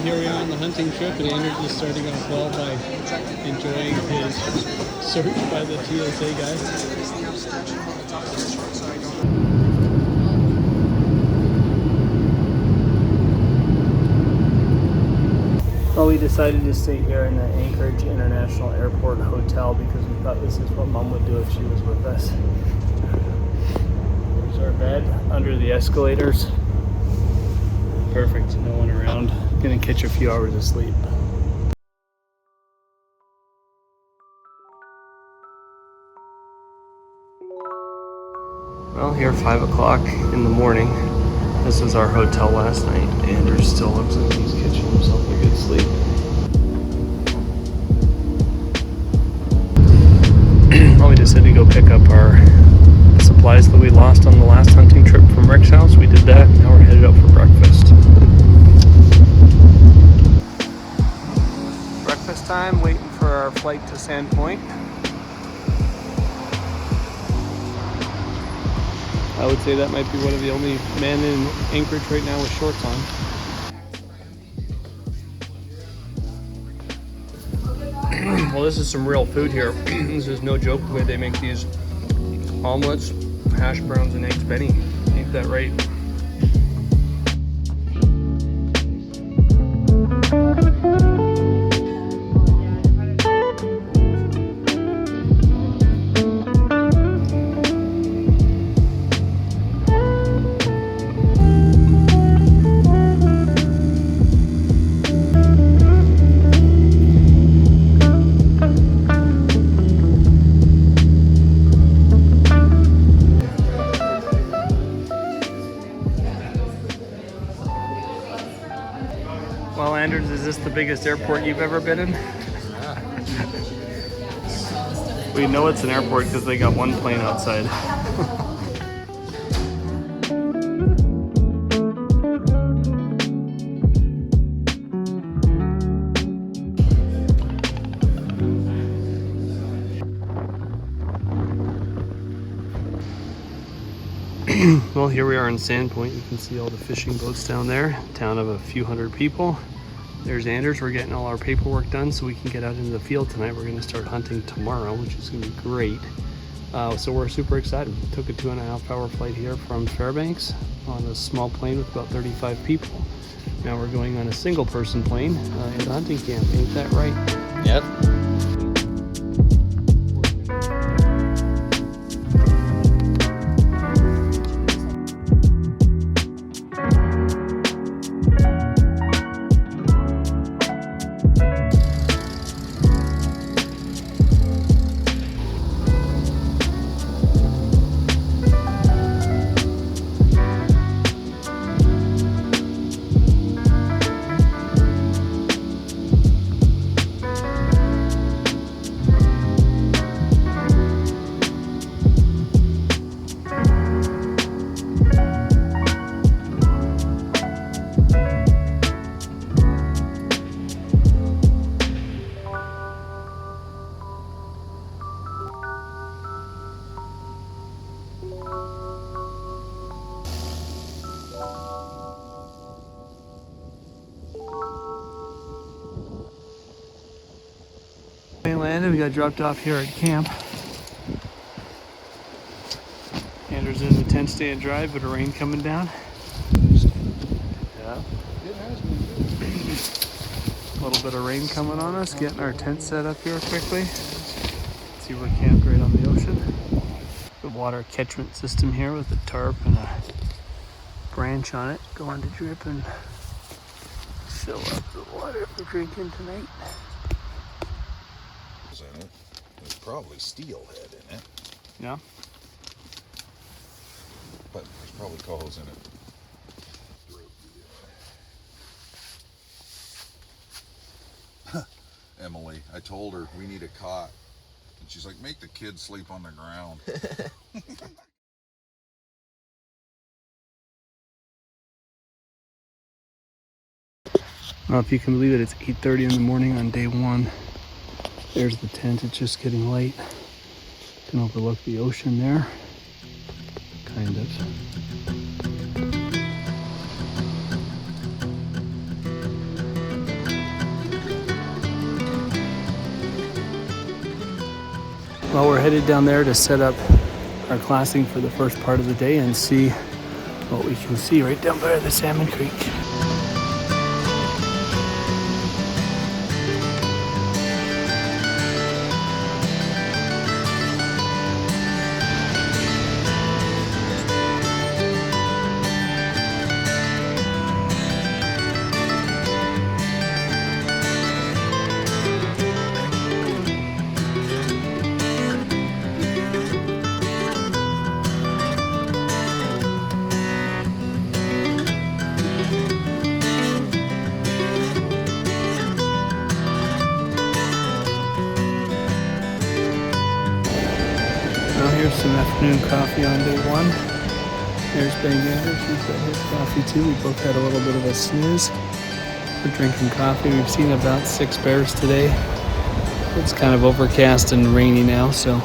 here we are on the hunting trip, and Andrew is starting off well by enjoying his search by the TSA guy. Well, we decided to stay here in the Anchorage International Airport Hotel because we thought this is what Mom would do if she was with us. There's our bed under the escalators. Perfect, no one around. Gonna catch a few hours of sleep. Well, here 5 o'clock in the morning. This was our hotel last night. Andrew still looks like he's catching himself a good sleep. Well, we decided to go pick up our supplies that we lost on the last hunting trip from Rick's house. We did that. Now we're headed out for breakfast. Breakfast time, waiting for our flight to Sandpoint. I would say that might be one of the only men in Anchorage right now with shorts on. Well, this is some real food here. This is no joke the way they make these omelets, hash browns, and eggs Benny. Ain't that right? Well, Anders, is this the biggest airport you've ever been in? Yeah. We know it's an airport because they got one plane outside. Well, here we are in Sandpoint. You can see all the fishing boats down there. Town of a few hundred people. There's Anders. We're getting all our paperwork done so we can get out into the field tonight. We're going to start hunting tomorrow, which is going to be great. So we're super excited. We took a 2.5-hour flight here from Fairbanks on a small plane with about 35 people. Now we're going on a single-person plane into hunting camp. Ain't that right? Yep. We landed. We got dropped off here at camp. Andrew's in the tent stay and drive, but a rain coming down. Yeah. It has been good. A little bit of rain coming on us. Getting our tent set up here quickly. See, we're camped right on the ocean. The water catchment system here with a tarp and a branch on it. Going to drip and fill up the water for drinking tonight. In it. There's probably steelhead in it. Yeah. But there's probably cohos in it. Emily, I told her we need a cot. And she's like, make the kids sleep on the ground. Well, if you can believe it, it's 8:30 in the morning on day one. There's the tent. It's just getting late. Can overlook the ocean there. Kind of. Well, we're headed down there to set up our classing for the first part of the day and see what we can see right down by the Salmon Creek. Well, here's some afternoon coffee on day one. There's Bang Anders, he's got his coffee too. We both had a little bit of a snooze. We're drinking coffee. We've seen about 6 bears today. It's kind of overcast and rainy now, so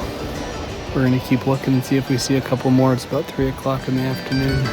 we're gonna keep looking and see if we see a couple more. It's about 3 o'clock in the afternoon.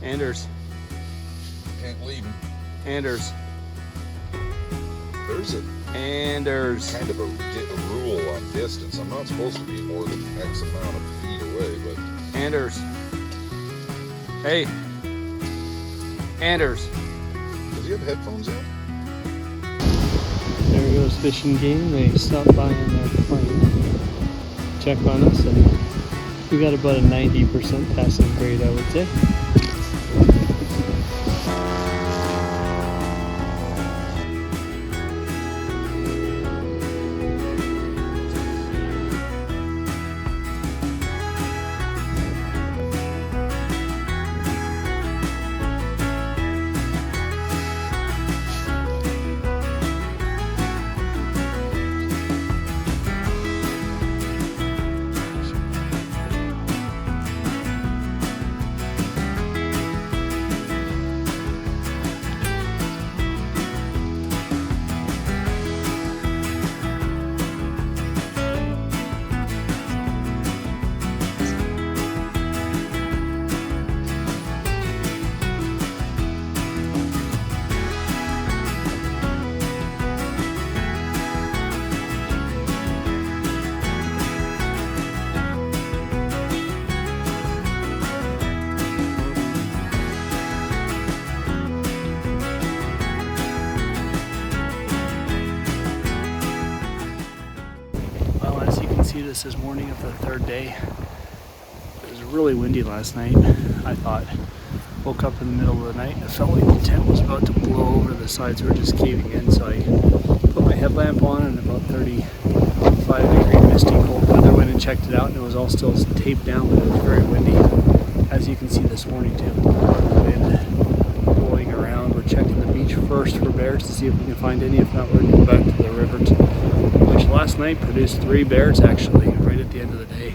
Anders. Can't leave him. Anders. There's a Anders. kind of a rule on distance. I'm not supposed to be more than X amount of feet away, but Anders. Hey. Anders. does he have headphones in? There goes Fish and Game. They stopped by in their plane. Check on us, and we got about a 90% passing grade, I would say. This is morning of the third day. It was really windy last night, I thought. Woke up in the middle of the night and it felt like the tent was about to blow over, the sides were just caving in, so I put my headlamp on and about 35-degree misty cold weather. Went and checked it out and it was all still taped down, but it was very windy, as you can see this morning too. Wind blowing around. We're checking the beach first for bears to see if we can find any. If not, we're going to go back to the river, which last night produced 3 bears actually, right at the end of the day.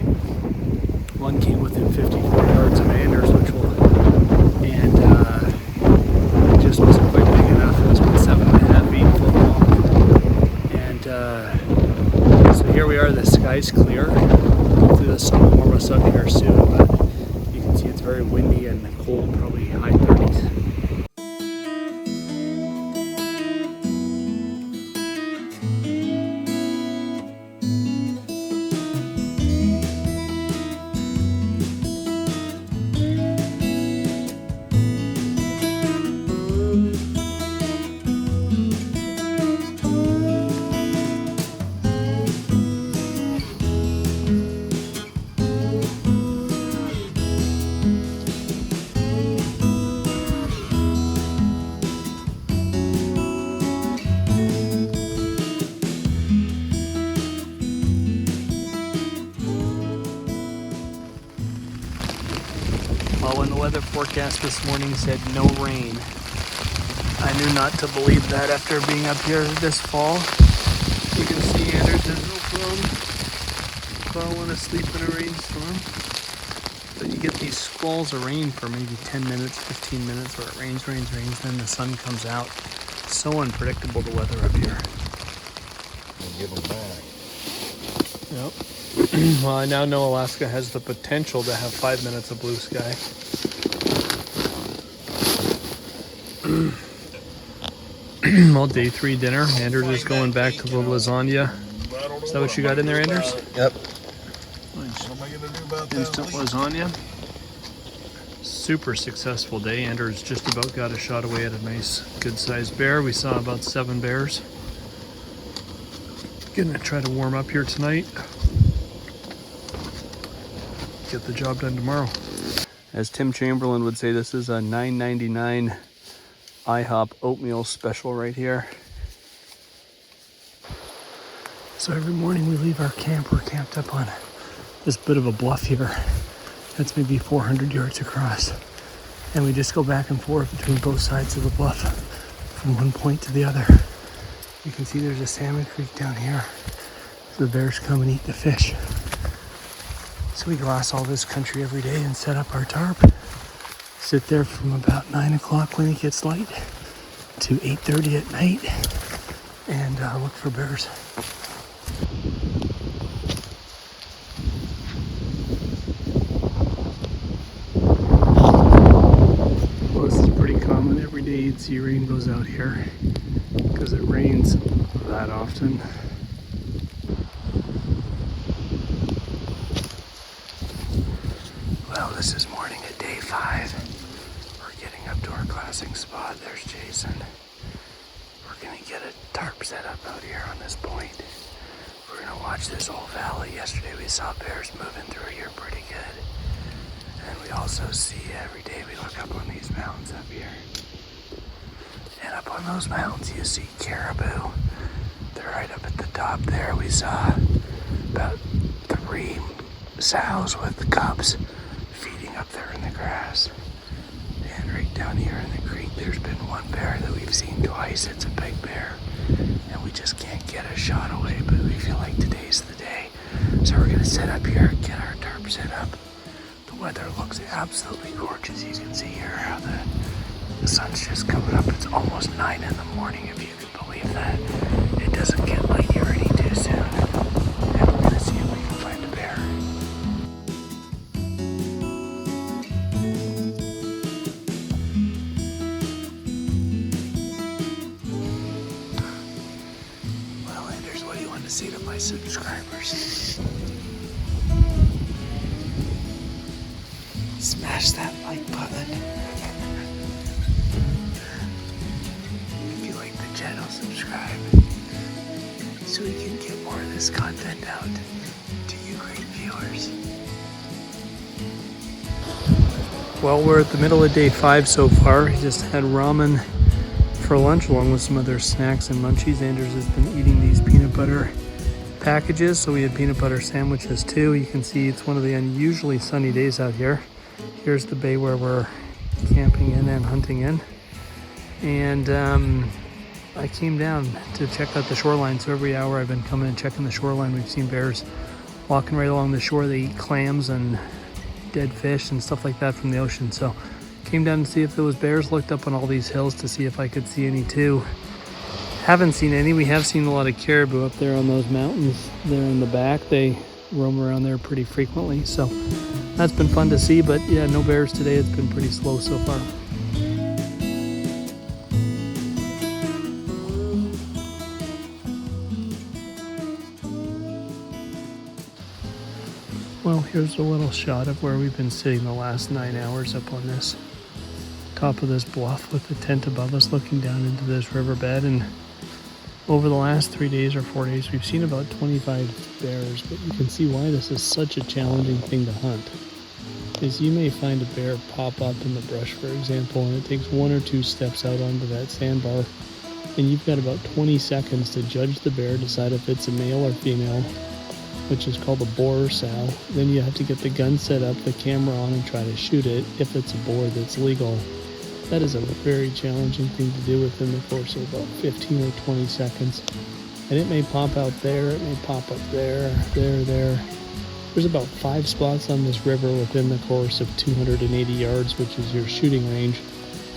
One came within 54 yards of Anders, and just wasn't quite big enough. It was about 7.5, 8 foot long. And so here we are, the sky's clear. Hopefully the sun will warm us up here soon, but you can see it's very windy and cold, probably high 30s. Well, when the weather forecast this morning said no rain, I knew not to believe that after being up here this fall. You can see Anders has no problem falling asleep in a rainstorm. But you get these squalls of rain for maybe 10 minutes, 15 minutes, where it rains, then the sun comes out. So unpredictable, the weather up here. And give them back. Yep. Well, I now know Alaska has the potential to have 5 minutes of blue sky. Well, day 3 dinner. Anders is going back to the lasagna. Is that what you got in there, Anders? Yep. Nice. What am I going to do about that? Instant lasagna. Super successful day. Anders just about got a shot away at a nice, good-sized bear. We saw about 7 bears. Gonna try to warm up here tonight. Get the job done tomorrow. As Tim Chamberlain would say, this is a $9.99 IHOP oatmeal special right here. So every morning we leave our camp. We're camped up on this bit of a bluff here. That's maybe 400 yards across. And we just go back and forth between both sides of the bluff from one point to the other. You can see there's a salmon creek down here. So the bears come and eat the fish. So we glass all this country every day and set up our tarp. Sit there from about 9 o'clock when it gets light to 8:30 at night and look for bears. Well, this is pretty common. Every day you'd see rainbows out here because it rains that often. Well, this is morning at day 5. We're getting up to our glassing spot. There's Jason. We're gonna get a tarp set up out here on this point. We're gonna watch this whole valley. Yesterday we saw bears moving through here pretty good. And we also see every day we look up on these mountains up here. And up on those mountains you see caribou. They're right up at the top there. We saw about 3 sows with cubs feeding up there in the grass. And right down here in the creek there's been one bear that we've seen twice. It's a big bear. And we just can't get a shot away, but we feel like today's the day. So we're gonna sit up here and get our tarp set up. The weather looks absolutely gorgeous. You can see here how the sun's just coming up. It's almost 9 in the morning, if you can believe that. It doesn't get light here any too soon. And we're gonna see if we can find a bear. Well, Anders, what do you want to say to my subscribers? Smash that like button. If you like the channel, subscribe so we can get more of this content out to you great viewers. Well, we're at the middle of day 5 so far. We just had ramen for lunch along with some other snacks and munchies. Anders has been eating these peanut butter packages, so we had peanut butter sandwiches too. You can see it's one of the unusually sunny days out here. Here's the bay where we're camping in and hunting in. And I came down to check out the shoreline. So every hour I've been coming and checking the shoreline. We've seen bears walking right along the shore. They eat clams and dead fish and stuff like that from the ocean. So came down to see if there was bears. Looked up on all these hills to see if I could see any too. Haven't seen any. We have seen a lot of caribou up there on those mountains there in the back. They roam around there pretty frequently. So that's been fun to see, but yeah, no bears today. It's been pretty slow so far. Well, here's a little shot of where we've been sitting the last 9 hours up on this top of this bluff with the tent above us looking down into this riverbed. And over the last 3 days or 4 days, we've seen about 25 bears, but you can see why this is such a challenging thing to hunt. Is you may find a bear pop up in the brush, for example, and it takes 1 or 2 steps out onto that sandbar, and you've got about 20 seconds to judge the bear, decide if it's a male or female, which is called a boar sow. Then you have to get the gun set up, the camera on, and try to shoot it if it's a boar that's legal. That is a very challenging thing to do within the course of about 15 or 20 seconds. And it may pop out there, it may pop up there, there. There's about 5 spots on this river within the course of 280 yards, which is your shooting range,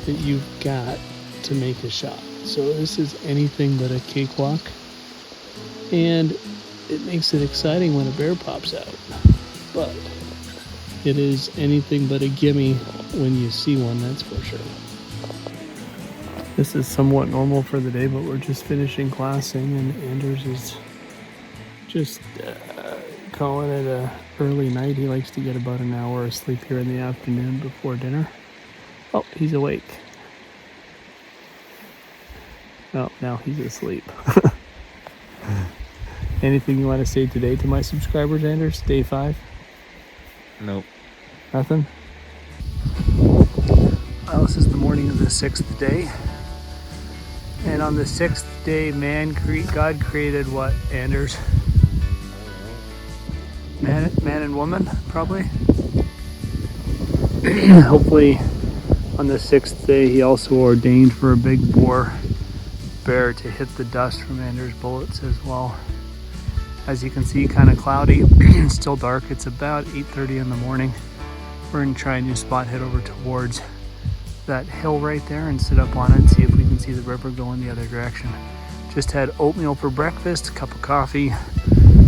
that you've got to make a shot. So this is anything but a cakewalk. And it makes it exciting when a bear pops out. But it is anything but a gimme when you see one, that's for sure. This is somewhat normal for the day, but we're just finishing classing, and Anders is just calling it a early night. He likes to get about an hour of sleep here in the afternoon before dinner. Oh, he's awake. Oh, now he's asleep. Anything you want to say today to my subscribers, Anders? Day 5? Nope. Nothing? Well, this is the morning of the 6th day. And on the 6th day, God created what, Anders? Man and woman, probably. Hopefully, on the 6th day, he also ordained for a big bear to hit the dust from Anders' bullets as well. As you can see, kind of cloudy. It's still dark. It's about 8:30 in the morning. We're going to try a new spot, head over towards that hill right there and sit up on it and see if we can see the river going the other direction. Just had oatmeal for breakfast, a cup of coffee.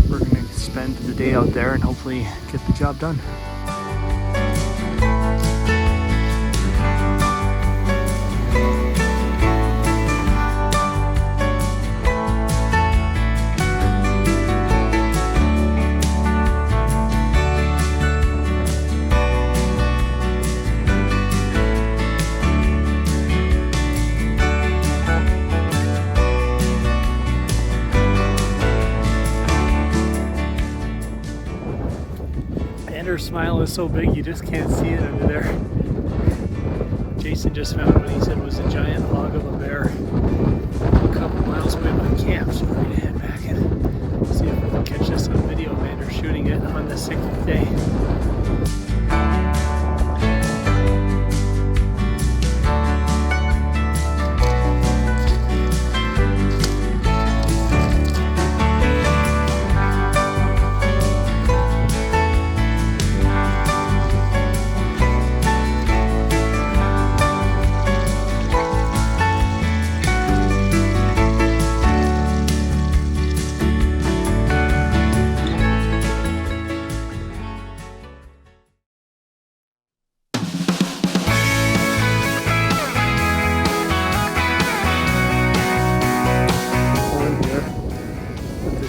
We're going to spend the day out there and hopefully get the job done. Her smile is so big you just can't see it under there. Jason just found what he said was a giant hog of a bear a couple miles away from camp, so we're going to head back and see if we can catch this on video of Anders shooting it on the 6th day.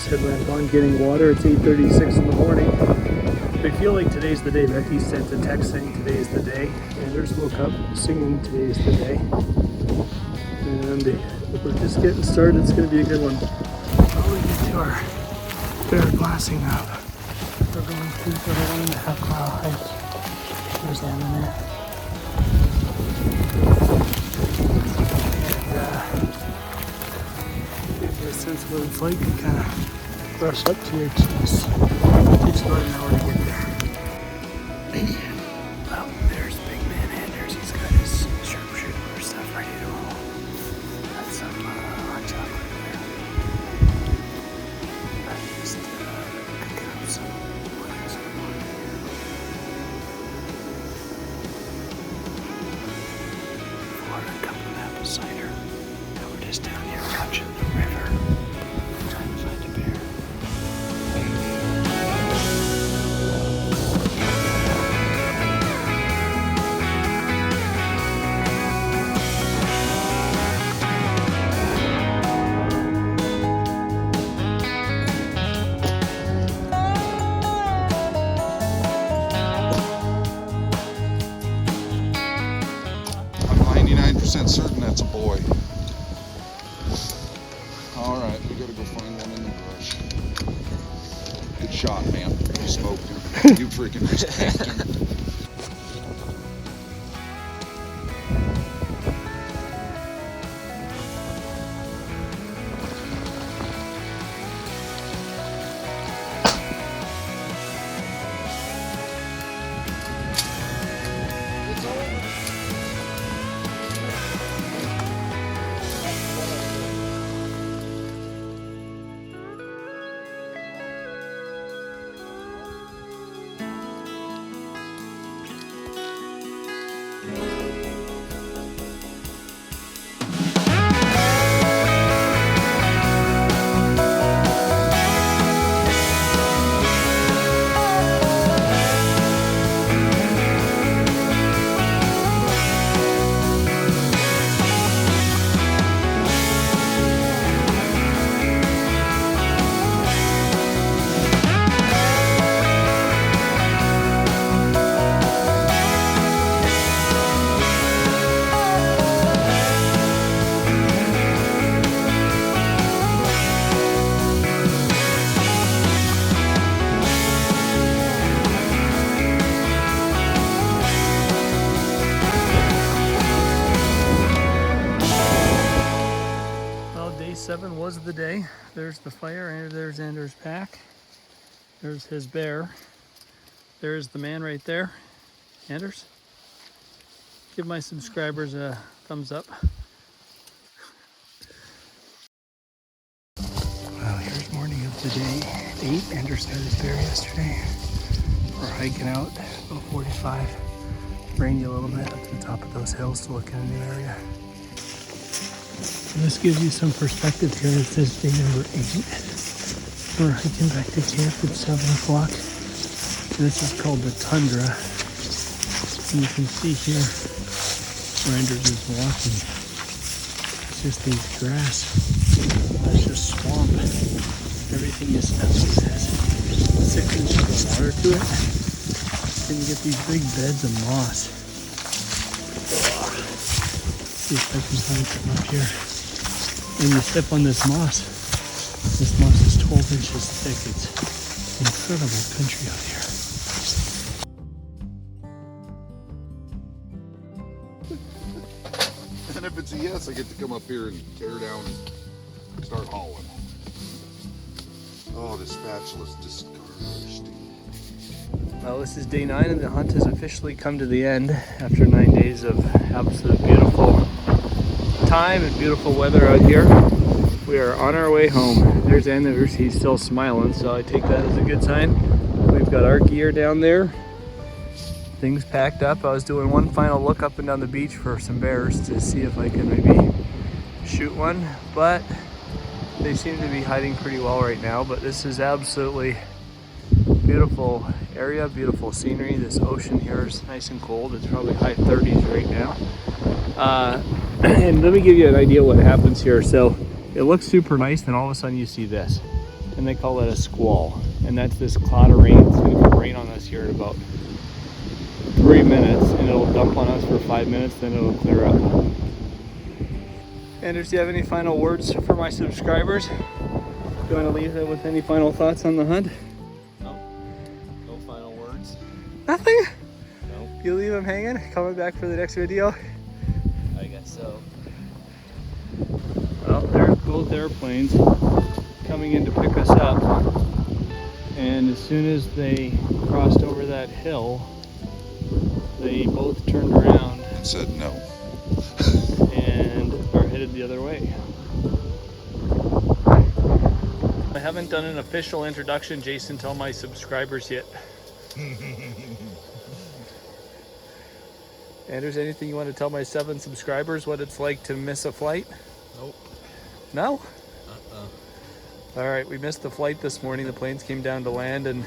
Headlamp on, getting water. It's 8:36 in the morning. I feel like today's the day. Becky sent a text saying today's the day. Anders woke up singing today's the day. And we're just getting started. It's going to be a good one. While we get to our bear glassing up, we're going through the 1.5 mile hike. There's Anna there. Give you a sense of what it's like to kind of brush up to your cheeks. It takes about an hour to get there. Well, there's big man Anders. He's got his sharpshooter stuff ready to roll. Got some hot chocolate there. I just cook up some wings and water here. For a cup of apple cider. Now we're just down here watching the river. Trying to find a bear. I'm 99% certain that's a boy. All right, we gotta go find one in the brush. Good shot, man. You smoked him. You freaking respect him. There's the fire, and there's Anders' pack. There's his bear. There's the man right there. Anders, give my subscribers a thumbs up. Well, here's morning of the day 8. Anders got his bear yesterday. We're hiking out, about 45. Rainy a little bit up to the top of those hills to look at a new area. And this gives you some perspective here. It says day number 8. We're hiking back to camp at 7 o'clock. This is called the tundra. And you can see here where Anders is walking. It's just these grass. There's just swamp. Everything is, that's what it says, 6 inches of water to it. Then you get these big beds of moss. See if I can find some up here. And you step on this moss. This moss is 12 inches thick. It's incredible country out here. And if it's a yes, I get to come up here and tear down and start hauling. Oh, this spatula's disgusting. Well, this is day 9 and the hunt has officially come to the end after 9 days of absolute beautiful time and beautiful weather out here. We are on our way home. There's Anders, he's still smiling, so I take that as a good sign. We've got our gear down there. Things packed up. I was doing one final look up and down the beach for some bears to see if I could maybe shoot one, but they seem to be hiding pretty well right now. But this is absolutely beautiful area, beautiful scenery. This ocean here is nice and cold. It's probably high 30s right now. And let me give you an idea what happens here. So it looks super nice, then all of a sudden you see this, and they call that a squall. And that's this cloud of rain. It's going to come rain on us here in about 3 minutes, and it'll dump on us for 5 minutes, then it'll clear up. Anders, do you have any final words for my subscribers? Do you want to leave it with any final thoughts on the hunt? No. No final words. Nothing? No. You leave them hanging? Coming back for the next video? I guess so. Well, there's both airplanes coming in to pick us up. And as soon as they crossed over that hill, they both turned around And said no. and are headed the other way. I haven't done an official introduction, Jason, to all my subscribers yet. Anders, anything you want to tell my 7 subscribers what it's like to miss a flight? Nope. No? All right, we missed the flight this morning. The planes came down to land, and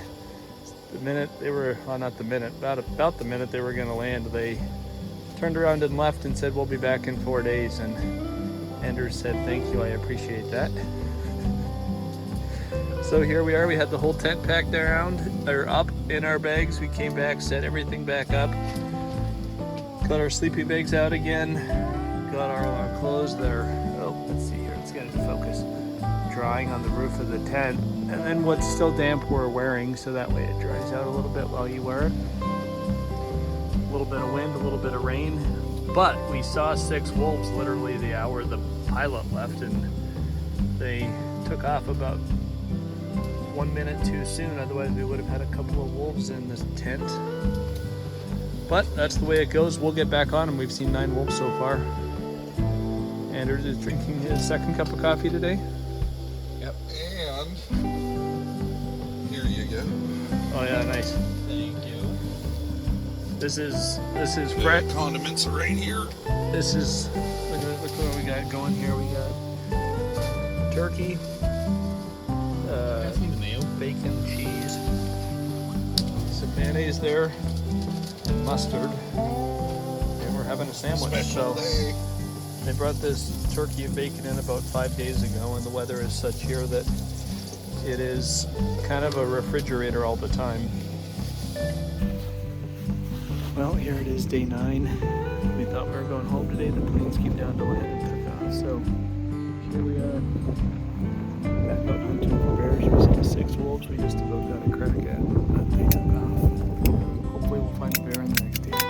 the minute they were, well, not the minute, about the minute they were going to land, they turned around and left and said, we'll be back in 4 days. And Anders said, thank you, I appreciate that. So here we are. We had the whole tent packed around, or up in our bags. We came back, set everything back up, got our sleeping bags out again, got our clothes that are, oh, let's see here, let's get it to focus, drying on the roof of the tent. And then what's still damp we're wearing, so that way it dries out a little bit while you wear it. A little bit of wind, a little bit of rain. But we saw 6 wolves literally the hour the pilot left, and they took off about 1 minute too soon. Otherwise we would have had a couple of wolves in this tent. But that's the way it goes. We'll get back on them. We've seen 9 wolves so far. Anders is drinking his 2nd cup of coffee today. Yep. And here you go. Oh yeah, nice. Thank you. This is fresh. Condiments are right here. This is, look what we got going here. We got turkey, bacon, cheese, some mayonnaise there, and mustard, and we're having a sandwich. Special day. They brought this turkey and bacon in about 5 days ago, and the weather is such here that it is kind of a refrigerator all the time. Well, here it is, day 9. We thought we were going home today. The planes came down to land and took off. So here we are, back out hunting for bears. We saw 6 wolves. We just about got a crack at them, but they took off. Hopefully we'll find a bear in the next day or 2.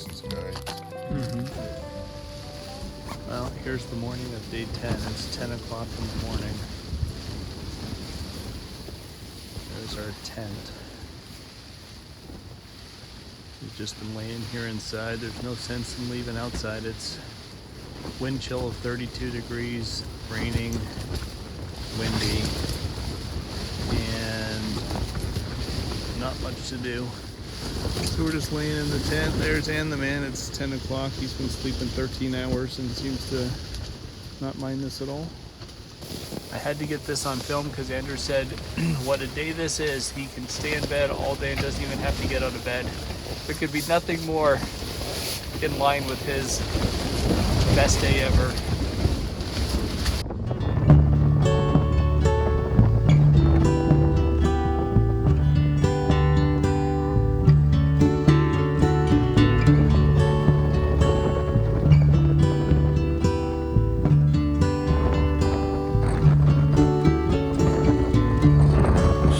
license guides. Well, here's the morning of day 10. It's 10 o'clock in the morning. There's our tent. We've just been laying here inside. There's no sense in leaving outside. It's wind chill of 32 degrees, raining, windy, and not much to do. So we're just laying in the tent. There's Ann the man. It's 10 o'clock. He's been sleeping 13 hours and seems to not mind this at all. I had to get this on film because Andrew said what a day this is. He can stay in bed all day and doesn't even have to get out of bed. There could be nothing more in line with his best day ever.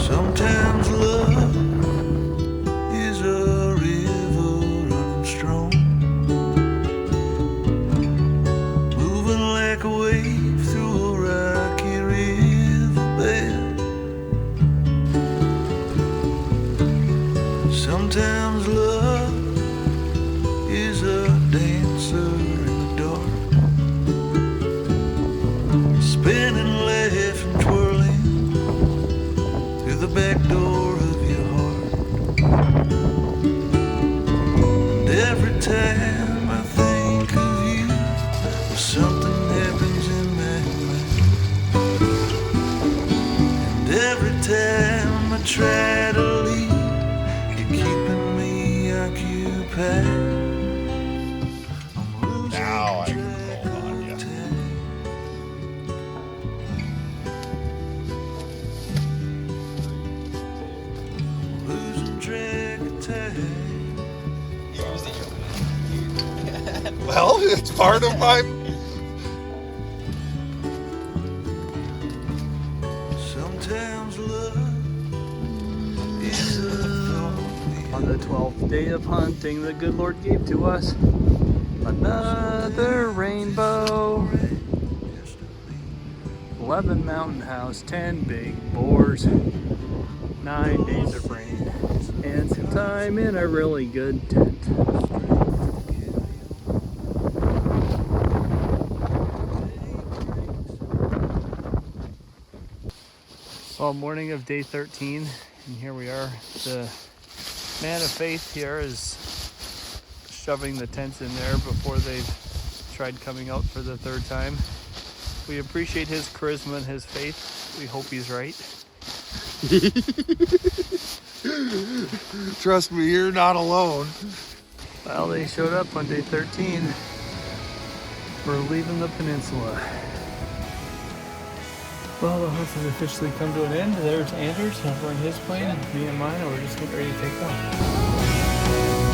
Sometimes love is a river running strong, moving like a wave through a rocky riverbed. Sometimes love is a dancer in the dark, spinning, laughing, twirling through the back door of your heart. And every time I think of you, something happens in my mind. And every time I try to leave, you're keeping me occupied. I'm losing Now I can track call on of ya. time. Losing track of time. Well, it's part of my. Sometimes love is a thought. On the 12th day of hunting, the good Lord gave to us another rainbow. 11 mountain house, 10 big boars, 9 days of rain, and some time in a really good tent. Well, morning of day 13, and here we are. The man of faith here is shoving the tents in there before they've tried coming out for the third time. We appreciate his charisma and his faith. We hope he's right. Trust me, you're not alone. Well, they showed up on day 13. We're leaving the peninsula. Well, the hunt has officially come to an end. There's Anders over in his plane, and me and mine, and we're just getting ready to take off.